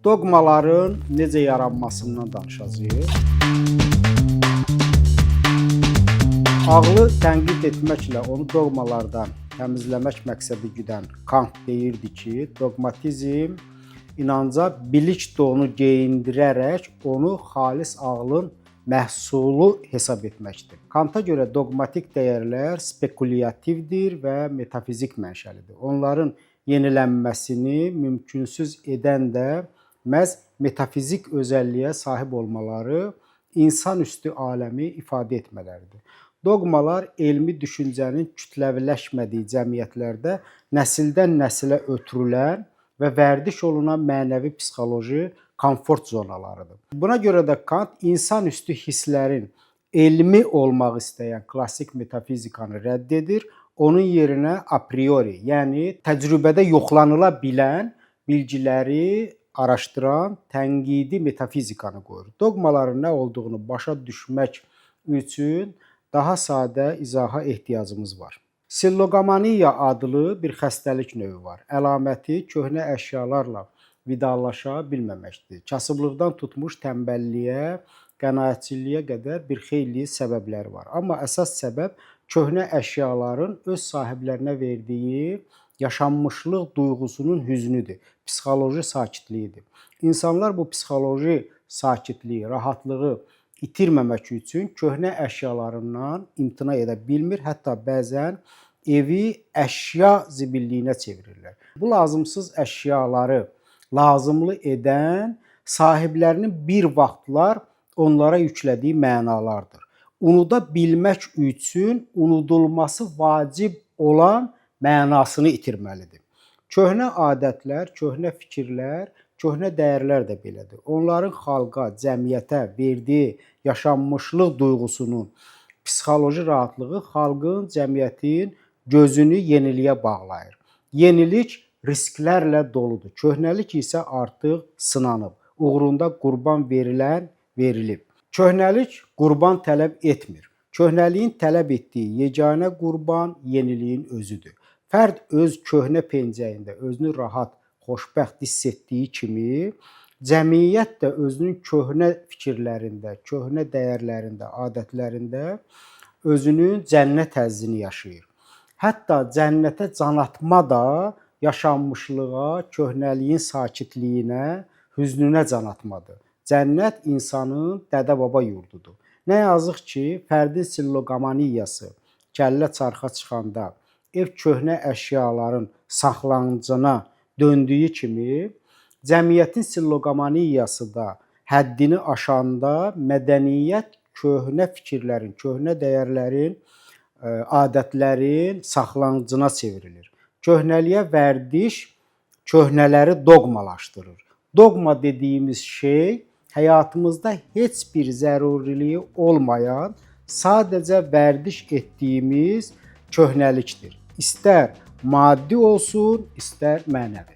Doqmaların necə yaranmasından danışacağıq. Ağlı tənqid etməklə onu doqmalardan təmizləmək məqsədi güdən Kant deyirdi ki, doqmatizm inanca bilik donu geyindirərək onu xalis ağlın məhsulu hesab etməkdir. Kanta görə doqmatik dəyərlər spekulyativdir və metafizik mənşəlidir. Onların yenilənməsini mümkünsüz edən də məhz metafizik özəlliyə sahib olmaları, insanüstü aləmi ifadə etmələridir. Doqmalar elmi düşüncənin kütləviləşmədiyi cəmiyyətlərdə nəsildən nəsilə ötürülən və vərdiş olunan mənəvi psixoloji komfort zonalarıdır. Buna görə də Kant insanüstü hisslərin elmi olmaq istəyən klassik metafizikanı rədd edir, onun yerinə a priori, yəni təcrübədə yoxlanıla bilən bilgiləri araşdıran tənqidi metafizikanı qoyur. Doqmaların nə olduğunu başa düşmək üçün daha sadə izaha ehtiyacımız var. Silloqomaniya adlı bir xəstəlik növü var. Əlaməti köhnə əşyalarla vidalaşa bilməməkdir. Kasıblıqdan tutmuş tənbəlliyə, qənaətçiliyə qədər bir xeyli səbəbləri var. Amma əsas səbəb köhnə əşyaların öz sahiblərinə verdiyi yaşanmışlıq duyğusunun hüznüdür, psixoloji sakitliyidir. İnsanlar bu psixoloji sakitliyi, rahatlığı itirməmək üçün köhnə əşyalarından imtina edə bilmir, hətta bəzən evi əşya zibilliyinə çevirirlər. Bu lazımsız əşyaları lazımlı edən sahiblərinin bir vaxtlar onlara yüklədiyi mənalardır. Unuda bilmək üçün unudulması vacib olan mənasını itirməlidir. Köhnə adətlər, köhnə fikirlər, köhnə dəyərlər də belədir. Onların xalqa, cəmiyyətə verdiyi yaşanmışlıq duyğusunun psixoloji rahatlığı xalqın, cəmiyyətin gözünü yeniliyə bağlayır. Yenilik risklərlə doludur. Köhnəlik isə artıq sınanıb. Uğrunda qurban verilib. Köhnəlik qurban tələb etmir. Köhnəliyin tələb etdiyi yeganə qurban yeniliyin özüdür. Fərd öz köhnə pencəyində özünü rahat, xoşbəxt hiss etdiyi kimi, cəmiyyət də özünün köhnə fikirlərində, köhnə dəyərlərində, adətlərində özünün cənnət həzzini yaşayır. Hətta cənnətə can atma da yaşanmışlığa, köhnəliyin sakitliyinə, hüznünə can atmadır. Cənnət insanın dədə-baba yurdudur. Nə yazıq ki, fərdin silloqomaniyası kəllə çarxa çıxanda ev köhnə əşyaların saxlanıcına döndüyü kimi, cəmiyyətin silloqomaniyası da həddini aşanda mədəniyyət köhnə fikirlərin, köhnə dəyərlərin, adətlərin saxlanıcına çevrilir. Köhnəliyə vərdiş köhnələri doqmalaşdırır. Doqma dediyimiz şey həyatımızda heç bir zəruriliyi olmayan, sadəcə vərdiş etdiyimiz köhnəlikdir. İstər maddi olsun, istər mənəvi.